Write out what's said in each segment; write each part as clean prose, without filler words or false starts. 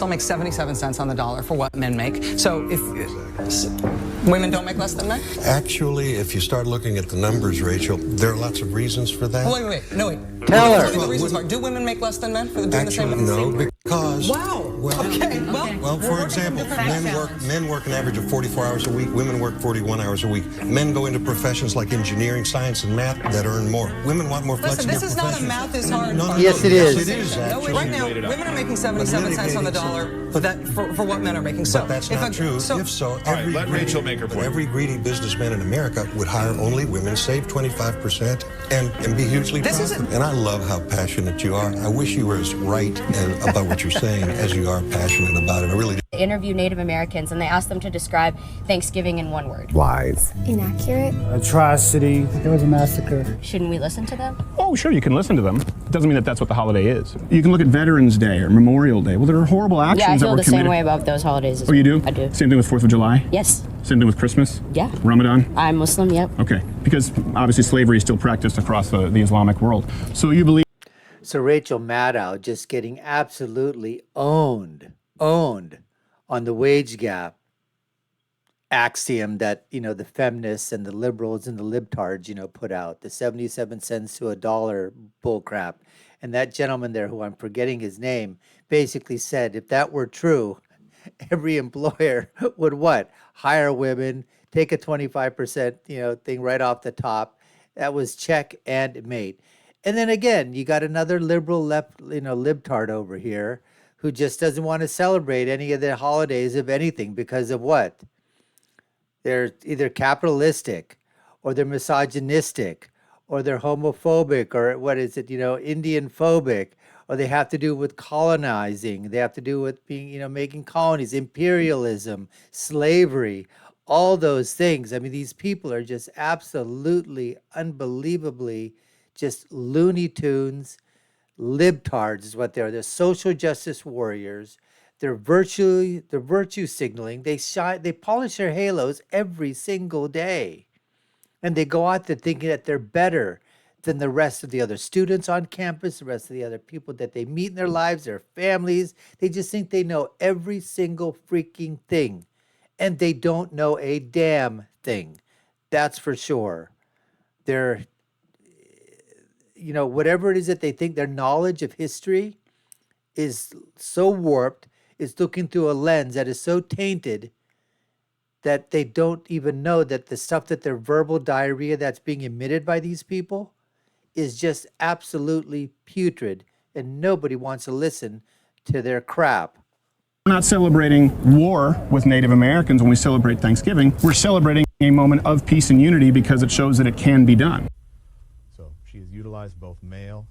still make 77 cents on the dollar for what men make. So if women don't make less than men? Actually, if you start looking at the numbers, Rachel, there are lots of reasons for that. Wait. Tell her. The reasons are, do women make less than men for doing Actually, the same? no, because... Wow. Well, for example, men work an average of 44 hours a week. Women work 41 hours a week. Men go into professions like engineering, science, and math that earn more. Women want more flexible Listen, this is not a math is hard. Yes, it is. Yes, it is, actually. Right now, women are making 77 cents on the dollar for what men are making. So but that's not true. If so, let Rachel make her point. Every greedy businessman in America would hire only women, save 25%, and be hugely profitable. And I love how passionate you are. I wish you were as right about what you're saying as you are passionate about it. I really do. They interview Native Americans and they asked them to describe Thanksgiving in one word. Lies. Inaccurate. Atrocity. There was a massacre. Shouldn't we listen to them? Oh, sure, you can listen to them. It doesn't mean that that's what the holiday is. You can look at Veterans Day or Memorial Day. Well, there are horrible actions that were committed. Yeah, I feel the same way about those holidays as well. Oh, you do? I do. Same thing with 4th of July? Yes. Same thing with Christmas? Yeah. Ramadan? I'm Muslim, yep. Okay, because obviously slavery is still practiced across the Islamic world. So you believe... So Rachel Maddow just getting absolutely owned on the wage gap axiom that, the feminists and the liberals and the libtards, put out, the 77 cents to a dollar bullcrap. And that gentleman there, who I'm forgetting his name, basically said if that were true, every employer would what? Hire women, take a 25%, thing right off the top. That was check and mate. And then again, you got another liberal libtard over here who just doesn't want to celebrate any of the holidays of anything because of what? They're either capitalistic or they're misogynistic or they're homophobic or what is it, Indian phobic, or they have to do with colonizing. They have to do with being, making colonies, imperialism, slavery, all those things. I mean, these people are just absolutely, unbelievably just Looney Tunes, libtards is what they are. They're social justice warriors. They're virtue signaling. They polish their halos every single day. And they go out there thinking that they're better than the rest of the other students on campus, the rest of the other people that they meet in their lives, their families. They just think they know every single freaking thing. And they don't know a damn thing. That's for sure. They're, whatever it is that they think, their knowledge of history is so warped, is looking through a lens that is so tainted that they don't even know that the stuff that their verbal diarrhea that's being emitted by these people is just absolutely putrid, and nobody wants to listen to their crap. We're not celebrating war with Native Americans when we celebrate Thanksgiving. We're celebrating a moment of peace and unity because it shows that it can be done. So she has utilized both male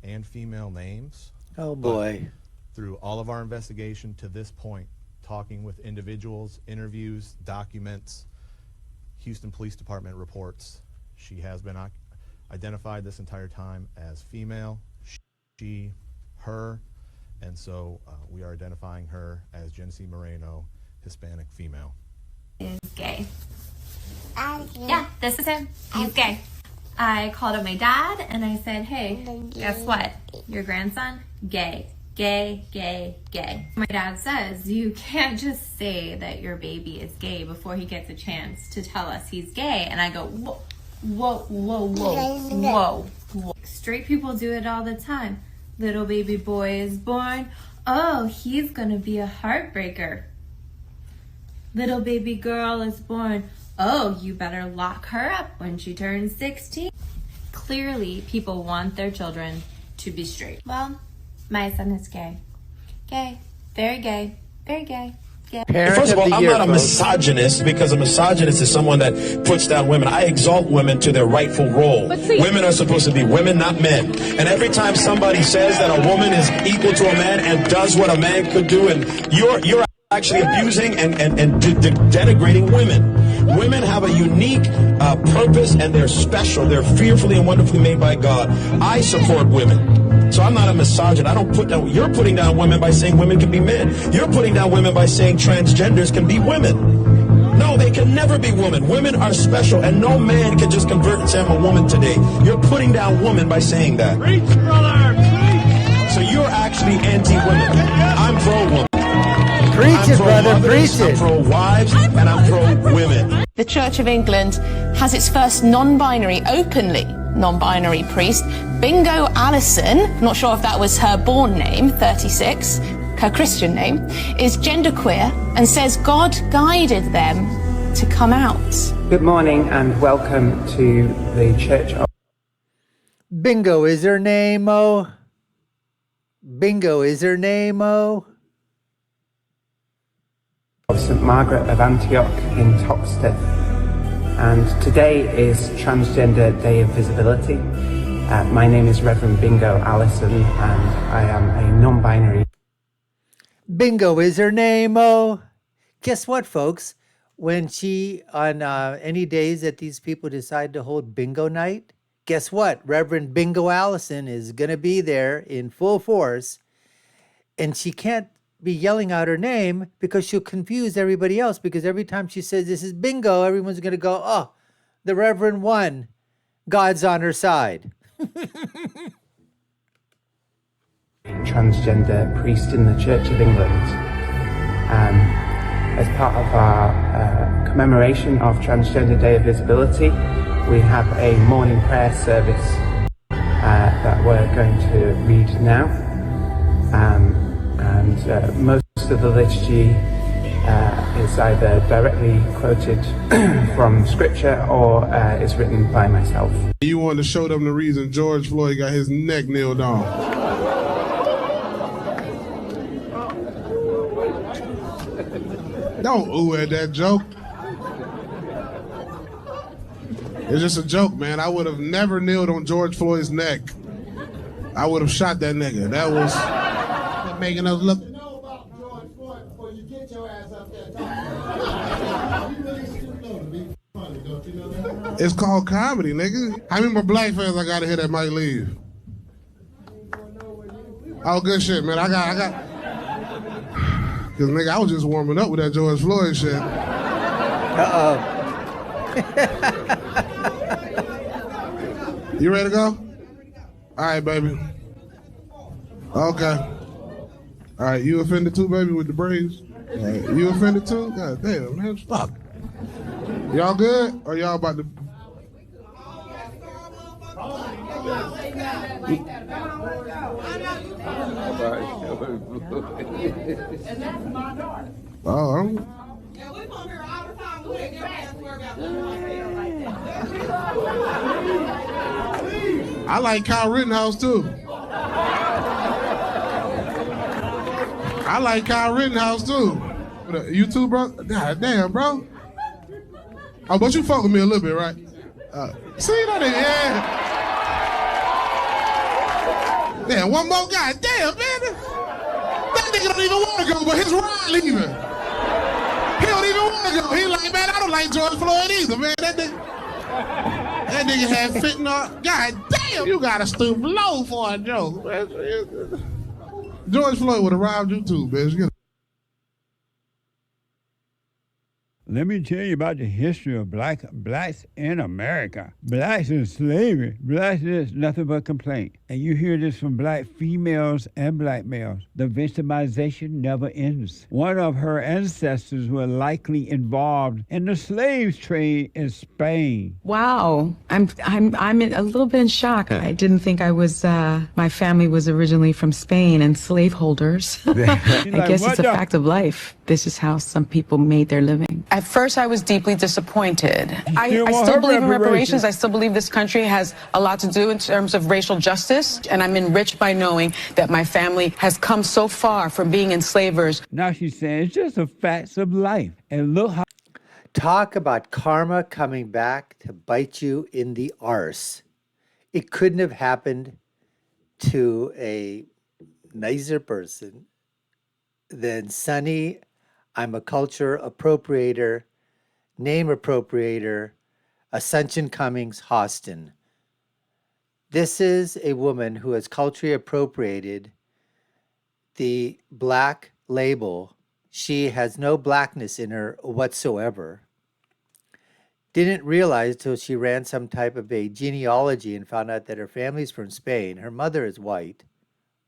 and female names. Oh boy. Through all of our investigation to this point, talking with individuals, interviews, documents, Houston Police Department reports, she has been identified this entire time as female, she, her, and so we are identifying her as Genesee Moreno, Hispanic female. Is gay. Yeah, this is him. He's gay. I called up my dad and I said, hey, guess what? Your grandson, gay. Gay, gay, gay. My dad says you can't just say that your baby is gay before he gets a chance to tell us he's gay. And I go, whoa, whoa, whoa, whoa, whoa, whoa. Straight people do it all the time. Little baby boy is born. Oh, he's gonna be a heartbreaker. Little baby girl is born. Oh, you better lock her up when she turns 16. Clearly, people want their children to be straight. Well, my son is gay. Gay. Very gay. Very gay. Gay. First of all, I'm not a misogynist, because a misogynist is someone that puts down women. I exalt women to their rightful role. Women are supposed to be women, not men. And every time somebody says that a woman is equal to a man and does what a man could do, and you're actually abusing and denigrating women. Women have a unique purpose, and they're special. They're fearfully and wonderfully made by God. I support women. So I'm not a misogynist. I don't put down. You're putting down women by saying women can be men. You're putting down women by saying transgenders can be women. No, they can never be women. Women are special, and no man can just convert and say I'm a woman today. You're putting down women by saying that. Preach, brother, preach. So you're actually anti-women. I'm pro-woman. fathers, I'm pro-wives, and I'm pro-women. The Church of England has its first non-binary, openly non-binary priest, Bingo Allison, not sure if that was her born name, 36, her Christian name, is genderqueer and says God guided them to come out. Good morning and welcome to the Church of... Bingo is her name, oh. Bingo is her name, oh. of St. Margaret of Antioch in Toxteth. And today is Transgender Day of Visibility. My name is Reverend Bingo Allison and I am a non-binary. Bingo is her name, oh. Guess what, folks? When she, on any days that these people decide to hold bingo night, guess what? Reverend Bingo Allison is going to be there in full force. And she can't be yelling out her name because she'll confuse everybody else. Because every time she says this is bingo, everyone's going to go, oh, the Reverend won. God's on her side. Transgender priest in the Church of England. As part of our commemoration of Transgender Day of Visibility, we have a morning prayer service that we're going to read now. Most of the liturgy is either directly quoted from scripture or is written by myself. You wanted to show them the reason George Floyd got his neck nailed on. Don't ooh at that joke. It's just a joke, man. I would have never kneeled on George Floyd's neck. I would have shot that nigga. That was making us look. It's called comedy, nigga. How many more black fans I gotta hear that might leave? Oh, good shit, man. I got. Cause nigga, I was just warming up with that George Floyd shit. You ready to go? All right, baby. Okay. All right, you offended too, baby, with the braids? Right. You offended too? God damn, man, fuck. Y'all good? Or y'all about to... Oh, I'm... I like Kyle Rittenhouse too. I like Kyle Rittenhouse too. You too, bro? God damn, bro. Oh, but you fuck with me a little bit, right? See that? Yeah. Damn, one more guy. Damn, man. That nigga don't even want to go, but his ride leaving. He don't even want to go. He like, man, I don't like George Floyd either, man. That nigga had fentanyl. God damn, you gotta stoop low for a joke. George Floyd would have robbed you too, bitch. Let me tell you about the history of blacks in America. Blacks in slavery. Blacks is nothing but complaint. And you hear this from black females and black males. The victimization never ends. One of her ancestors were likely involved in the slave trade in Spain. Wow, I'm a little bit in shock. I didn't think I was. My family was originally from Spain and slaveholders. I guess it's a fact of life. This is how some people made their living. At first, I was deeply disappointed. I still believe in reparations. I still believe this country has a lot to do in terms of racial justice. And I'm enriched by knowing that my family has come so far from being enslavers. Now she's saying it's just the facts of life. And look how... Talk about karma coming back to bite you in the arse. It couldn't have happened to a nicer person than Sonny. I'm a culture appropriator, name appropriator, Ascension Cummings Hostin. This is a woman who has culturally appropriated the black label. She has no blackness in her whatsoever. Didn't realize till she ran some type of a genealogy and found out that her family's from Spain. Her mother is white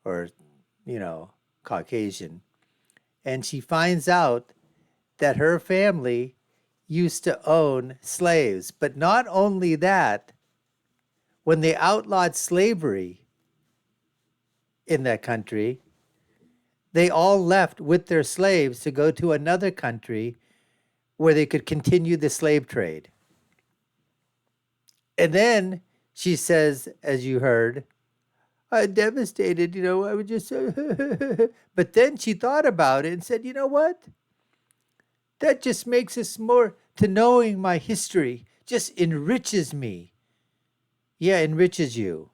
or, Caucasian. And she finds out that her family used to own slaves. But not only that, when they outlawed slavery in that country, they all left with their slaves to go to another country where they could continue the slave trade. And then she says, as you heard, I'm devastated, I would just, but then she thought about it and said, you know what? That just makes us more, to knowing my history just enriches me. Yeah, enriches you.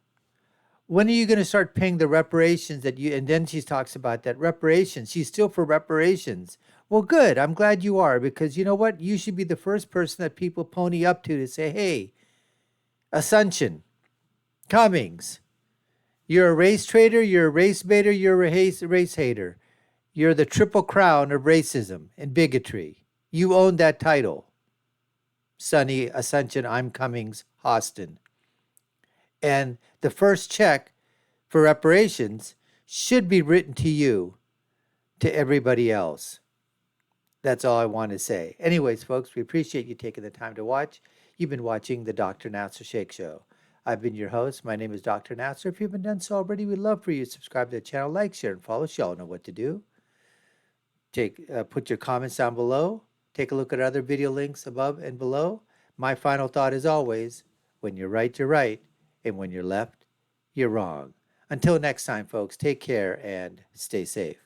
When are you going to start paying the reparations that you, and then she talks about that reparations. She's still for reparations. Well, good. I'm glad you are, because you know what? You should be the first person that people pony up to say, hey, Assumption, Cummings, you're a race traitor, you're a race baiter, you're a race hater. You're the triple crown of racism and bigotry. You own that title. Sonny, Assumption, I'm Cummings, Austin. And the first check for reparations should be written to you, to everybody else. That's all I want to say. Anyways, folks, we appreciate you taking the time to watch. You've been watching the Dr. Nassar Shake Show. I've been your host. My name is Dr. Nassar. If you haven't done so already, we'd love for you to subscribe to the channel, like, share, and follow. Y'all know what to do. Put your comments down below. Take a look at other video links above and below. My final thought is always, when you're right, you're right. And when you're left, you're wrong. Until next time, folks, take care and stay safe.